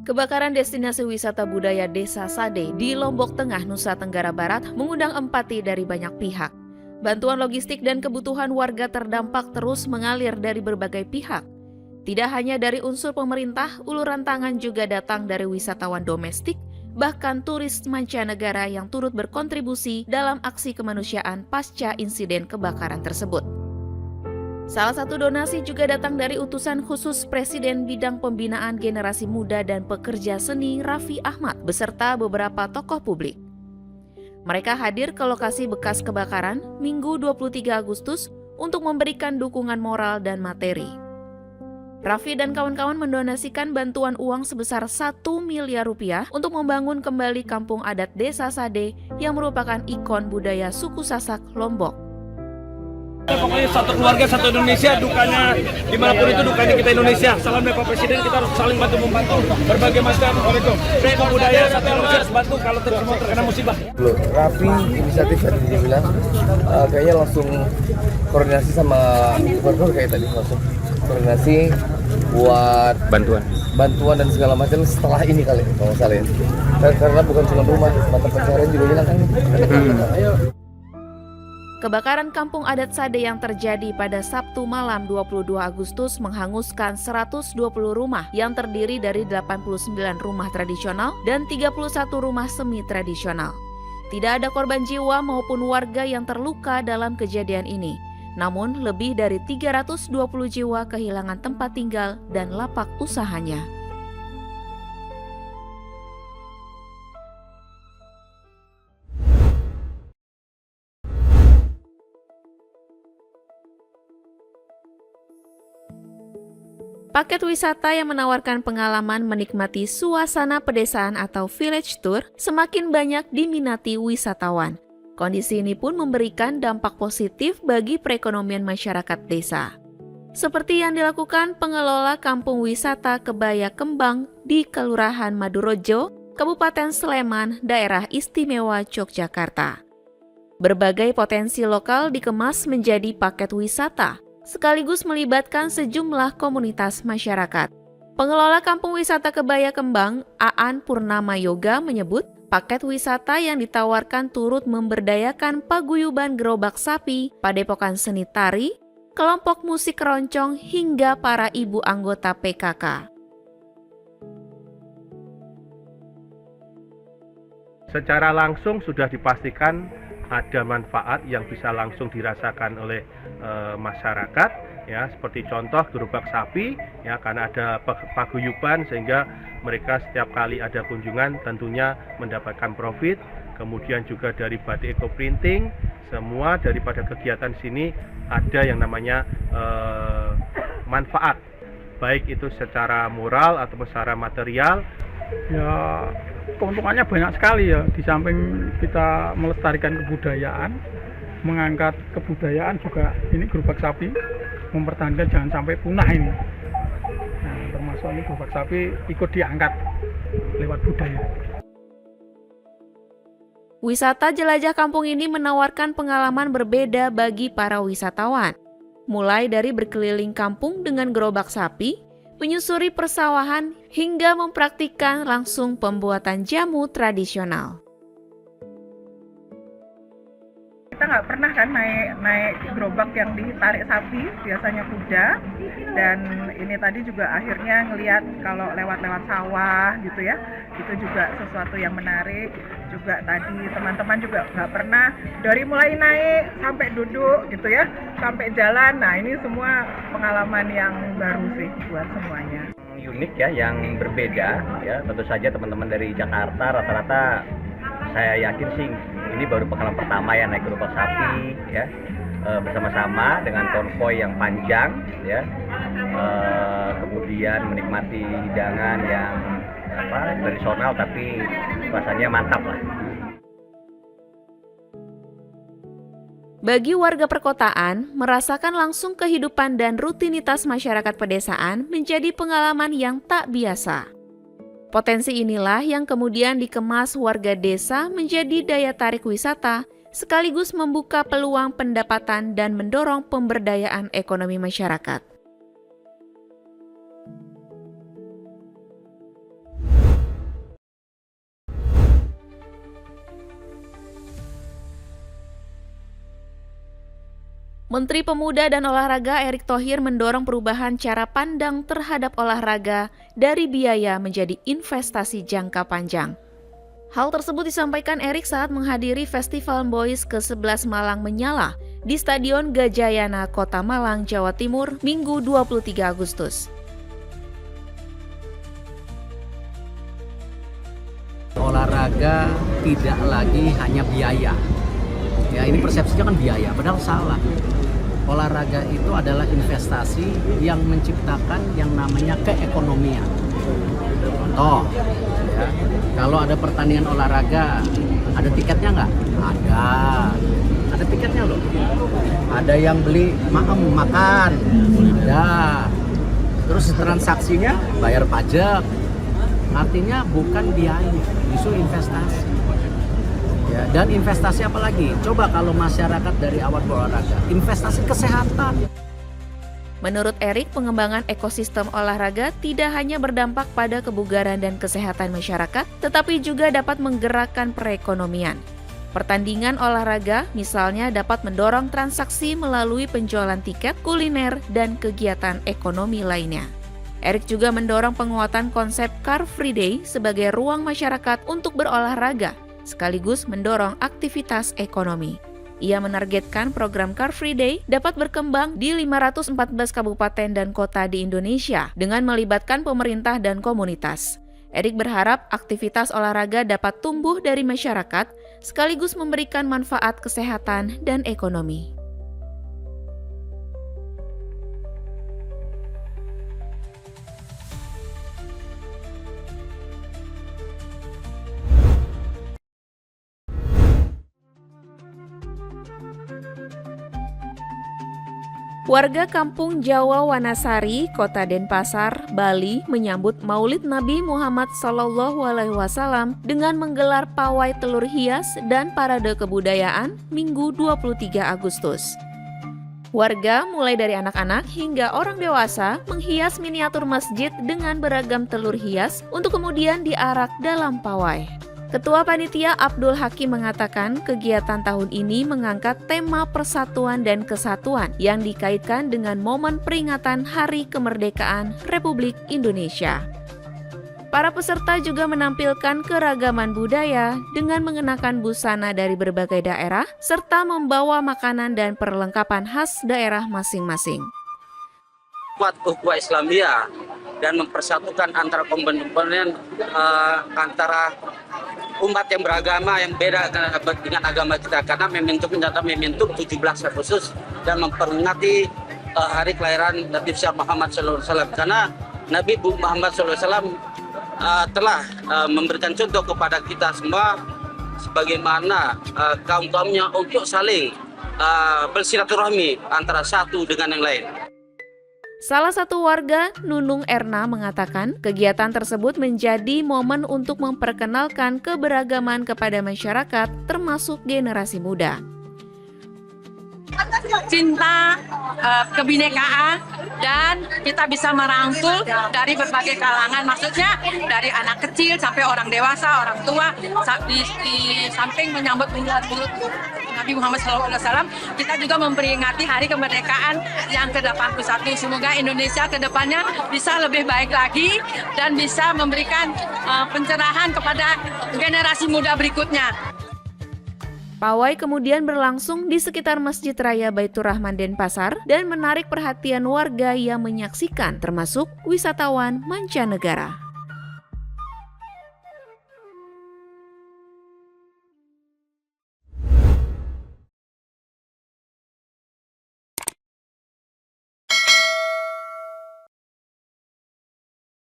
Kebakaran destinasi wisata budaya Desa Sade di Lombok Tengah, Nusa Tenggara Barat mengundang empati dari banyak pihak. Bantuan logistik dan kebutuhan warga terdampak terus mengalir dari berbagai pihak. Tidak hanya dari unsur pemerintah, uluran tangan juga datang dari wisatawan domestik, bahkan turis mancanegara yang turut berkontribusi dalam aksi kemanusiaan pasca insiden kebakaran tersebut. Salah satu donasi juga datang dari utusan khusus Presiden Bidang Pembinaan Generasi Muda dan Pekerja Seni Raffi Ahmad beserta beberapa tokoh publik. Mereka hadir ke lokasi bekas kebakaran Minggu 23 Agustus untuk memberikan dukungan moral dan materi. Raffi dan kawan-kawan mendonasikan bantuan uang sebesar 1 miliar rupiah untuk membangun kembali kampung adat Desa Sade yang merupakan ikon budaya suku Sasak, Lombok. Pokoknya satu keluarga, satu Indonesia, dukanya dimanapun itu dukanya kita Indonesia. Salam dari Pak Presiden, kita harus saling bantu-membantu berbagai macam budaya satu Indonesia harus bantu kalau semua terkena musibah. Raffi inisiatif tadi dia bilang, kayaknya langsung koordinasi sama gubernur kayak tadi langsung koordinasi buat bantuan dan segala macam setelah ini kali kalau salah ya. Karena bukan cuma rumah, mata pencarian juga hilang kan. Ayo. Kebakaran kampung adat Sade yang terjadi pada Sabtu malam 22 Agustus menghanguskan 120 rumah yang terdiri dari 89 rumah tradisional dan 31 rumah semi tradisional. Tidak ada korban jiwa maupun warga yang terluka dalam kejadian ini. Namun lebih dari 320 jiwa kehilangan tempat tinggal dan lapak usahanya. Paket wisata yang menawarkan pengalaman menikmati suasana pedesaan atau village tour semakin banyak diminati wisatawan. Kondisi ini pun memberikan dampak positif bagi perekonomian masyarakat desa. Seperti yang dilakukan pengelola kampung wisata Kebaya Kembang di Kelurahan Madurejo, Kabupaten Sleman, Daerah Istimewa Yogyakarta. Berbagai potensi lokal dikemas menjadi paket wisata, sekaligus melibatkan sejumlah komunitas masyarakat. Pengelola Kampung Wisata Kebaya Kembang, Aan Purnama Yoga menyebut, paket wisata yang ditawarkan turut memberdayakan paguyuban gerobak sapi, padepokan seni tari, kelompok musik keroncong hingga para ibu anggota PKK. Secara langsung sudah dipastikan ada manfaat yang bisa langsung dirasakan oleh masyarakat, ya, seperti contoh gerobak sapi, ya, karena ada paguyuban sehingga mereka setiap kali ada kunjungan tentunya mendapatkan profit. Kemudian juga dari batik eco printing, semua daripada kegiatan sini ada yang namanya manfaat, baik itu secara moral atau secara material. Ya, keuntungannya banyak sekali ya. Di samping kita melestarikan kebudayaan, mengangkat kebudayaan juga, ini gerobak sapi mempertahankan jangan sampai punah ini. Nah, termasuk ini gerobak sapi ikut diangkat lewat budaya. Wisata jelajah kampung ini menawarkan pengalaman berbeda bagi para wisatawan. Mulai dari berkeliling kampung dengan gerobak sapi, menyusuri persawahan, hingga mempraktikkan langsung pembuatan jamu tradisional. Kita nggak pernah kan naik gerobak yang ditarik sapi, biasanya kuda. Dan ini tadi juga akhirnya ngelihat kalau lewat-lewat sawah gitu ya, itu juga sesuatu yang menarik. Juga tadi teman-teman juga nggak pernah dari mulai naik sampai duduk gitu ya, sampai jalan. Nah, ini semua pengalaman yang baru sih buat semuanya. Unik ya, yang berbeda ya. Tentu saja teman-teman dari Jakarta rata-rata saya yakin sih ini baru pengalaman pertama ya naik gerobak sapi ya, bersama-sama dengan konvoi yang panjang ya, kemudian menikmati hidangan yang tradisional tapi rasanya mantap lah. Bagi warga perkotaan, merasakan langsung kehidupan dan rutinitas masyarakat pedesaan menjadi pengalaman yang tak biasa. Potensi inilah yang kemudian dikemas warga desa menjadi daya tarik wisata, sekaligus membuka peluang pendapatan dan mendorong pemberdayaan ekonomi masyarakat. Menteri Pemuda dan Olahraga Erick Thohir mendorong perubahan cara pandang terhadap olahraga dari biaya menjadi investasi jangka panjang. Hal tersebut disampaikan Erick saat menghadiri Festival Boys ke-11 Malang Menyala di Stadion Gajayana, Kota Malang, Jawa Timur, Minggu 23 Agustus. Olahraga tidak lagi hanya biaya. Ya, ini persepsinya kan biaya, padahal salah. Olahraga itu adalah investasi yang menciptakan yang namanya keekonomian. Contoh, ya, kalau ada pertandingan olahraga, ada tiketnya nggak? Ada tiketnya loh. Ada yang beli makan, ada. Terus transaksinya bayar pajak. Artinya bukan biaya, justru investasi. Ya, dan investasi apa lagi? Coba kalau masyarakat dari awal berolahraga, investasi kesehatan. Menurut Erick, pengembangan ekosistem olahraga tidak hanya berdampak pada kebugaran dan kesehatan masyarakat, tetapi juga dapat menggerakkan perekonomian. Pertandingan olahraga misalnya dapat mendorong transaksi melalui penjualan tiket, kuliner, dan kegiatan ekonomi lainnya. Erick juga mendorong penguatan konsep Car Free Day sebagai ruang masyarakat untuk berolahraga, sekaligus mendorong aktivitas ekonomi. Ia menargetkan program Car Free Day dapat berkembang di 514 kabupaten dan kota di Indonesia dengan melibatkan pemerintah dan komunitas. Erick berharap aktivitas olahraga dapat tumbuh dari masyarakat, sekaligus memberikan manfaat kesehatan dan ekonomi. Warga kampung Jawa Wanasari, Kota Denpasar, Bali menyambut Maulid Nabi Muhammad SAW dengan menggelar pawai telur hias dan parade kebudayaan Minggu 23 Agustus. Warga mulai dari anak-anak hingga orang dewasa menghias miniatur masjid dengan beragam telur hias untuk kemudian diarak dalam pawai. Ketua Panitia Abdul Hakim mengatakan kegiatan tahun ini mengangkat tema persatuan dan kesatuan yang dikaitkan dengan momen peringatan Hari Kemerdekaan Republik Indonesia. Para peserta juga menampilkan keragaman budaya dengan mengenakan busana dari berbagai daerah serta membawa makanan dan perlengkapan khas daerah masing-masing. Kuat ukhuwah Islamiyah dan mempersatukan antara komponen antara umat yang beragama yang beda dengan agama kita, karena momentum 17 Agustus dan memperingati hari kelahiran Nabi besar Muhammad SAW, karena Nabi Muhammad SAW telah memberikan contoh kepada kita semua sebagaimana kaum-kaumnya untuk saling bersilaturahmi antara satu dengan yang lain. Salah satu warga, Nunung Erna, mengatakan kegiatan tersebut menjadi momen untuk memperkenalkan keberagaman kepada masyarakat, termasuk generasi muda. Cinta, kebinekaan, dan kita bisa merangkul dari berbagai kalangan, maksudnya dari anak kecil sampai orang dewasa, orang tua, di samping menyambut Nabi Muhammad SAW, kita juga memperingati Hari Kemerdekaan yang ke-81. Semoga Indonesia ke depannya bisa lebih baik lagi dan bisa memberikan pencerahan kepada generasi muda berikutnya. Pawai kemudian berlangsung di sekitar Masjid Raya Baitur Rahman Denpasar dan menarik perhatian warga yang menyaksikan, termasuk wisatawan mancanegara.